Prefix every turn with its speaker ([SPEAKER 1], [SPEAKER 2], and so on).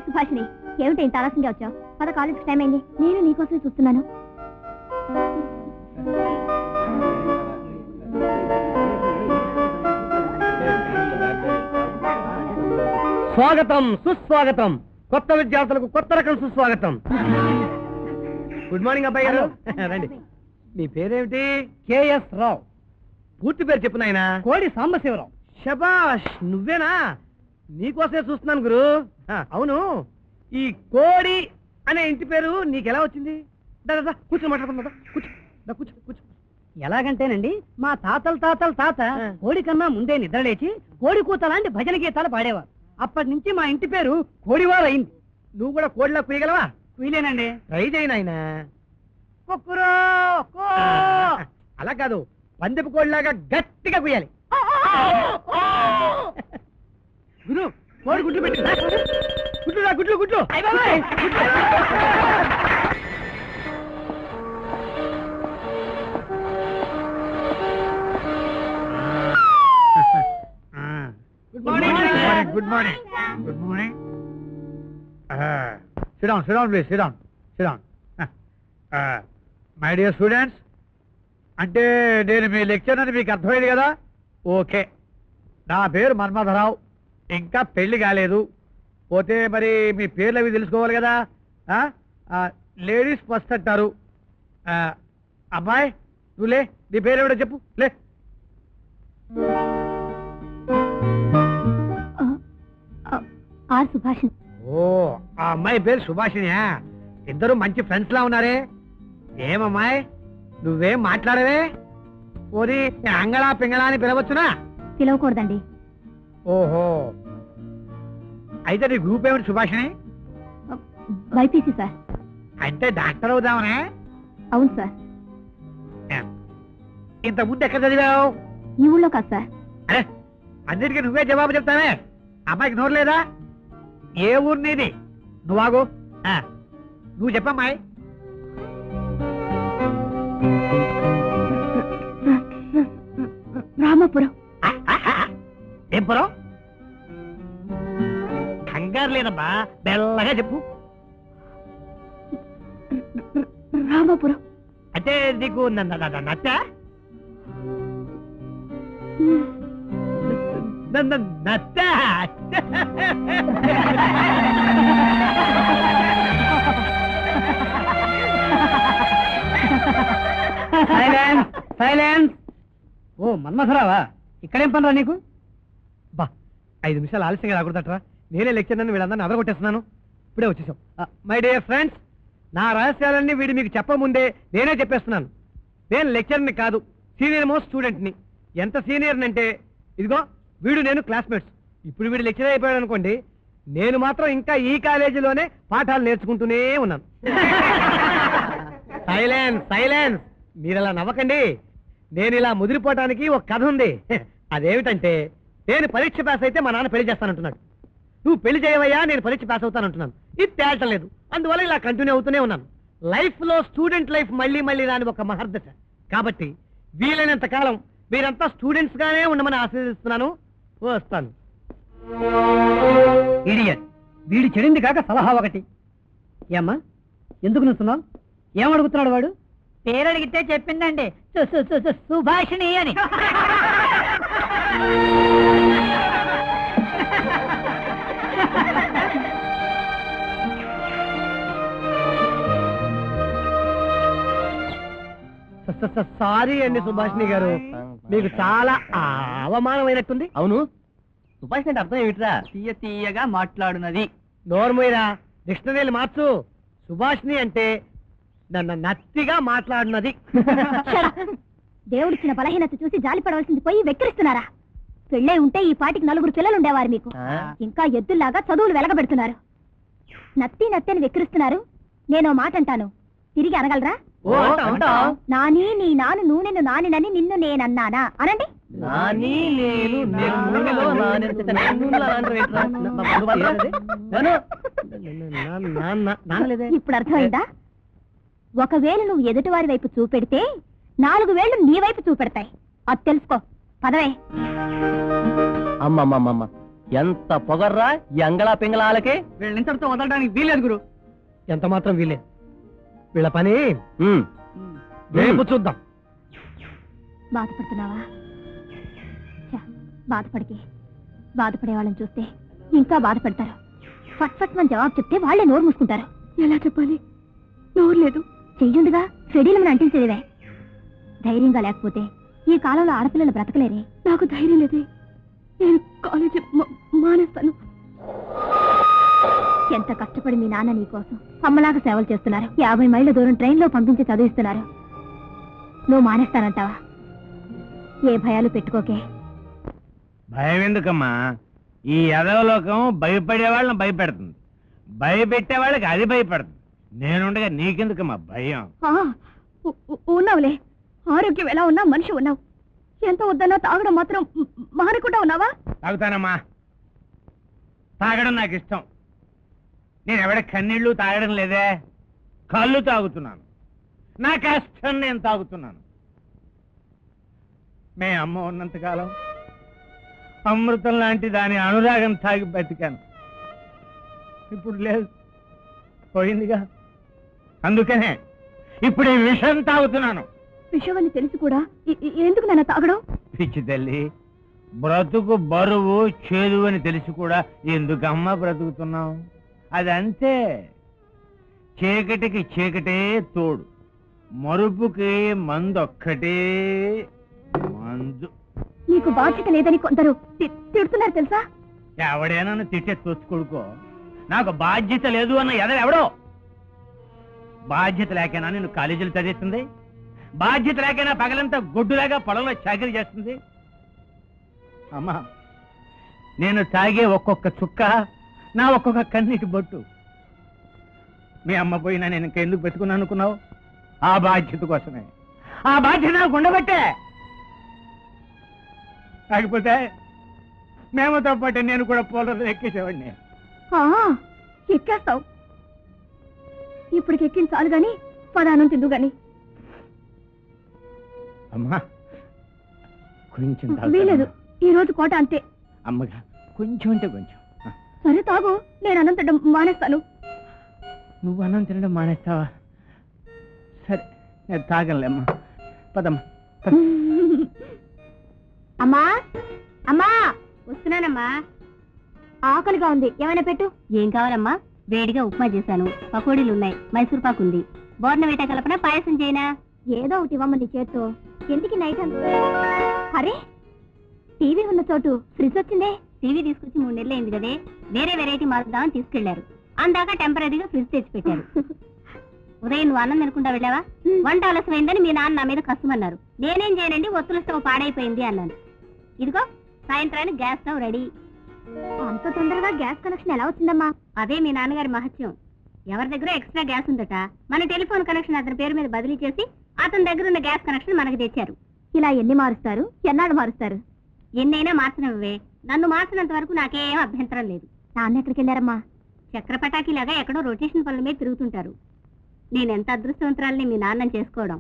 [SPEAKER 1] సుభాషిణి, ఏమిటి ఇంత ఆలస్యంగా వచ్చావు? పద, కాలేజ్కి టైం అయింది. నేను నీకోసమే చూస్తున్నాను.
[SPEAKER 2] స్వాగతం, సుస్వాగతం. కొత్త విద్యార్థులకు కొత్త రకం సుస్వాగతం. గుడ్ మార్నింగ్ అబ్బాయి గారు, రండి. మీ పేరేమిటి? కేఎస్ రావు. పూర్తి పేరు చెప్పు నాయనా. కోడి సాంబశివరావు. శబాష్, నువ్వేనా? నీకోసమే చూస్తున్నాను గురు. అవును, ఈ కోడి అనే ఇంటి పేరు నీకెలా వచ్చింది? కూర్చొని మాట్లాడుకుందా, కూర్చో.
[SPEAKER 3] ఎలాగంటేనండి, మా తాతల తాత కోడి కన్నా ముందే నిద్రలేచి కోడి కూత లాంటి భజన గీతాలు పాడేవారు. అప్పటి నుంచి మా ఇంటి పేరు కోడివారు అయింది.
[SPEAKER 2] నువ్వు కూడా కోడిలా కుయ్యగలవా?
[SPEAKER 3] వీలేనండి.
[SPEAKER 2] ట్రై చేయి నాయనా. అలా కాదు, పందెపు కోడిలాగా గట్టిగా కుయ్యాలి. గురు, కోడి గుడ్లు పెట్టి గుడ్లు.
[SPEAKER 4] Good morning. Sit down, please. Sit down. My dear students, అంటే నేను మీ లెక్చర్ అని మీకు అర్థమైంది కదా? ఓకే, నా పేరు మన్మథరావు. ఇంకా పెళ్లి కాలేదు. పోతే మరి మీ పేర్లు అవి తెలుసుకోవాలి కదా. లేడీస్ ఫస్ట్ అంటారు. అమ్మాయి నువ్వు లే, నీ పేరు ఏమిటో చెప్పు, లే.
[SPEAKER 1] సుభాషిణి.
[SPEAKER 2] ఓ, ఆ అమ్మాయి పేరు సుభాషిణియా? ఇద్దరు మంచి ఫ్రెండ్స్ లా ఉన్నారే. ఏమమ్మాయి, నువ్వేం మాట్లాడవే? పోనీ అంగళా పింగళా అని పిలవచ్చునా?
[SPEAKER 1] పిలవకూడదండి.
[SPEAKER 2] ఓహో, అయితే నీ గ్రూప్ ఏమిటి సుభాషిణి?
[SPEAKER 1] BiPC sir.
[SPEAKER 2] అంటే డాక్టర్ అవుదామనే?
[SPEAKER 1] అవును సార్.
[SPEAKER 2] ఇంత ముందు ఎక్కడ చదివావు?
[SPEAKER 1] ఈ ఊళ్ళో కాదు సార్.
[SPEAKER 2] అరే, అన్నిటికీ నువ్వే జవాబు చెప్తానే. అమ్మాయికి నోరు లేదా? ఏ ఊరు నీది? నువ్వాగు, నువ్వు చెప్పమ్మాయి.
[SPEAKER 1] రామాపురం.
[SPEAKER 2] ఏం పురం? కంగారు లేదమ్మా, బెల్లగా చెప్పు.
[SPEAKER 1] రామాపురం.
[SPEAKER 2] అంటే నీకు నచ్చా? నచ్చా?
[SPEAKER 3] సైలెన్స్. ఓ మన్మథరావా, ఇక్కడేం పనిరా నీకు?
[SPEAKER 2] బా, 5 నిమిషాలు ఆలస్యంగా రాకూడదట్రా. నేనే లెక్చర్ నన్ను వీళ్ళందరినీ అదరగొట్టేస్తున్నాను. ఇప్పుడే వచ్చేసాం. మై డియర్ ఫ్రెండ్స్, నా రహస్యాలన్నీ వీడు మీకు చెప్పముందే నేనే చెప్పేస్తున్నాను. నేను లెక్చర్ని కాదు, సీనియర్ మోస్ట్ స్టూడెంట్ని. ఎంత సీనియర్ అంటే ఇదిగో వీడు నేను క్లాస్మేట్స్. ఇప్పుడు వీడు లెక్చర్ అయిపోయాడు అనుకోండి, నేను మాత్రం ఇంకా ఈ కాలేజీలోనే పాఠాలు నేర్చుకుంటూనే ఉన్నాను. సైలెన్స్. మీరు అలా నవ్వకండి. నేను ఇలా ముదిరిపోవటానికి ఒక కథ ఉంది. అదేమిటంటే, నేను పరీక్ష పాస్ అయితే మా నాన్న పెళ్లి చేస్తానంటున్నాడు. నువ్వు పెళ్లి చేయవయ్యా, నేను పరీక్ష పాస్ అవుతానంటున్నాను. ఇది తేల్చలేదు లేదు. అందువల్ల ఇలా కంటిన్యూ అవుతూనే ఉన్నాను. లైఫ్ లో స్టూడెంట్ లైఫ్ మళ్ళీ రాని ఒక మహర్దశ. కాబట్టి వీలైనంత కాలం మీరంతా స్టూడెంట్స్ గానే ఉండమని ఆశీర్వదిస్తున్నాను. వస్తాను.
[SPEAKER 3] ఇడియట్, వీడి చెడింది కాక సలహా ఒకటి. ఏమ్మా, ఎందుకు నిస్తున్నావు? ఏమడుగుతున్నాడు వాడు? పేరు అడిగితే చెప్పిందండి, సుభాషిణి అని.
[SPEAKER 2] సారీ అండి సుభాషిణి గారు, మీకు చాలా అవమానమైనట్టుంది.
[SPEAKER 5] అవును, సుభాషిణి అంటే అర్థం ఏమిట్రా? తీయగా మాట్లాడునది.
[SPEAKER 2] నోర్మోయిరా, డిక్షనరీలు మార్చు. సుభాషిణి అంటే నత్తిగా మాట్లాడినది.
[SPEAKER 1] దేవుడిచ్చిన బలహీనత చూసి జాలిపడవలసింది పోయి వెక్కిరిస్తున్నారా? పెళ్ళై ఉంటే ఈ పాటికి 4 పిల్లలు ఉండేవారు మీకు. ఇంకా ఎద్దుల్లాగా చదువులు వెలగబెడుతున్నారు. నత్తి అని వెక్కిరిస్తున్నారు. నేనో మాట అంటాను, తిరిగి అనగలరా? నాని నీ నాను నూనెను నానినని నిన్ను నేనన్నానా అనండి. ఇప్పుడు అర్థమైందా? ఒకవేళ నువ్వు ఎదుటివారి వైపు చూపెడితే 4 వేళ్లు నీ వైపు చూపెడతాయి. అది తెలుసుకో. పదవే.
[SPEAKER 5] అమ్మమ్మమ్మ, ఎంత పొగర్రా ఈ అంగళా పింగళాలకి.
[SPEAKER 3] వీళ్ళింతటితో వదలడానికి వీలేదు గురు.
[SPEAKER 2] ఎంత మాత్రం వీలే. వీళ్ళ పని
[SPEAKER 5] ఉమ్.
[SPEAKER 2] రేపు చూద్దాం.
[SPEAKER 1] బాధపడుతున్నావా? ఛ, బాధపడికి. బాధపడే వాళ్ళని చూస్తే ఇంకా బాధపడతారు. ఫట్ ఫట్ మన జవాబు చెప్తే వాళ్ళే నోరు మూసుకుంటారు. ఎలా చెప్పాలి? నోరు లేదు. చెయ్యుండగా షెడ్యూల్ అంటించేదివే. ధైర్యంగా లేకపోతే ఈ కాలంలో ఆడపిల్లలు బ్రతకలేరే. నాకు ధైర్యం లేదే. నేను కాలేజీ మానేస్తాను. ఎంత కష్టపడి మీ నాన్న నీ కోసం అమ్మలాగా సేవలు చేస్తున్నారు. 50 మైళ్ళ దూరం ట్రైన్లో పంపించి చదివిస్తున్నారు. నువ్వు మానేస్తానంటావా? ఏ భయాలు పెట్టుకోకే.
[SPEAKER 4] భయం ఎందుకమ్మా? ఈ యదవలోకం భయపడే వాళ్ళని భయపెడుతుంది, భయపెట్టే వాళ్ళకి అది భయపడుతుంది. నేనుండగా నీకెందుకమ్మా భయం?
[SPEAKER 1] ఉన్నావులే. ఆరోగ్యం ఎలా ఉన్నా మనిషి ఉన్నావు. ఎంత వద్దన్నా తాగడం మాత్రం మానకుండా ఉన్నావా?
[SPEAKER 4] తాగుతానమ్మా. తాగడం నాకు ఇష్టం. నేను ఎవడ కన్నీళ్లు తాగడం లేదే. కళ్ళు తాగుతున్నాను. నా కష్టం నేను తాగుతున్నాను. మే అమ్మ ఉన్నంతకాలం అమృతం లాంటి దాని అనురాగం తాగి బతికాను. ఇప్పుడు లేదు, పోయిందిగా. అందుకనే ఇప్పుడు ఈ విషం తాగుతున్నాను.
[SPEAKER 1] విషయమని తెలిసి కూడా ఎందుకు నన్ను తాగడం?
[SPEAKER 4] పిచ్చి తల్లి, బ్రతుకు బరువు చేదు అని తెలిసి కూడా ఎందుకమ్మా బ్రతుకుతున్నావు? అదంతే. చీకటికి చీకటే తోడు, మరుపుకి మందొక్కటే మందు.
[SPEAKER 1] నీకు బాధ్యత లేదని కొందరు తిడుతున్నారు తెలుసా?
[SPEAKER 4] ఎవడైనా తిట్టే తోచుకొడుకో. నాకు బాధ్యత లేదు అన్న ఎవడో. బాధ్యత లేకైనా నేను కాలేజీలు చదివిస్తుంది, బాధ్యత లేకైనా పగలంతా గొడ్డులాగా పొలంలో చాకరీ చేస్తుంది. అమ్మా, నేను తాగే ఒక్కొక్క చుక్క నా ఒక్కొక్క కన్నీటి బొట్టు. మీ అమ్మ పోయినా నేను ఇంకెందుకు పెట్టుకున్నాను అనుకున్నావు? ఆ బాధ్యత కోసమే. ఆ బాధ్యత నాకు ఉండబట్టే. కాకపోతే మేమతో పాటు నేను కూడా పోలర్ ఎక్కేసేవాడిని.
[SPEAKER 1] ఎక్కేస్తావు. ఇప్పటికి ఎక్కించాలి గాని పదానం తిందు గాని.
[SPEAKER 4] అమ్మా కొంచెం
[SPEAKER 1] వీలేదు. ఈ రోజు కోట అంతే.
[SPEAKER 4] అమ్మగా కొంచెం అంటే కొంచెం.
[SPEAKER 1] సరే తాగు. నేను అన్నం తినడం మానేస్తాను.
[SPEAKER 4] నువ్వు అన్నం తినడం మానేస్తావా? సరే, నేను తాగలే అమ్మా. పదమ్మా.
[SPEAKER 1] అమ్మా, అమ్మా, వస్తున్నానమ్మా. ఆకలిగా ఉంది, ఏమైనా పెట్టు. ఏం కావాలమ్మా? వేడిగా ఉప్మా చేశాను, పకోడీలు ఉన్నాయి, మైసూర్ పాకు ఉంది. బోర్నవేట కలపన పాయసం చేయనా? ఏదో ఒకటి ఇవ్వమ్మ నీ చేత్తో. ఎందుకు నైట్ అరే, టీవీ ఉన్న చోటు ఫ్రిడ్జ్ వచ్చిందే. టీవీ తీసుకొచ్చి 3 నెలలు అయింది కదే. వేరే వెరైటీ మారుద్దామని తీసుకెళ్లారు. అందాక టెంపరీగా ఫ్రిడ్జ్ తెచ్చి పెట్టారు. ఉదయం నువ్వు అన్నం తినకుండా వెళ్ళావా? వంట ఆలస్యమైందని మీ నాన్న నా మీద కష్టమన్నారు. నేనేం చేయనండి, ఒత్తుల స్టవ్ పాడైపోయింది అన్నాను. ఇదిగో సాయంత్రానికి గ్యాస్ స్టవ్ రెడీ. అంత తొందరగా గ్యాస్ కనెక్షన్ ఎలా వచ్చిందమ్మా? అదే మీ నాన్నగారి మహత్యం. ఎవరి దగ్గర ఎక్స్ట్రా గ్యాస్ ఉందట, మన టెలిఫోన్ కనెక్షన్ అతని పేరు మీద బదిలీ చేసి అతని దగ్గర ఉన్న గ్యాస్ కనెక్షన్ మనకు తెచ్చారు. ఇలా ఎన్ని మారుస్తారు? ఎన్నాడు మారుస్తారు? ఎన్నైనా మార్చినవే. నన్ను మార్చినంత వరకు నాకేం అభ్యంతరం లేదు. నాన్న ఎక్కడికి వెళ్ళారమ్మా? చక్రపటాకిలాగా ఎక్కడో రొటేషన్ పనుల మీద తిరుగుతుంటారు. నేనెంత అదృష్టవంతురాలని మీ నాన్నని చేసుకోవడం.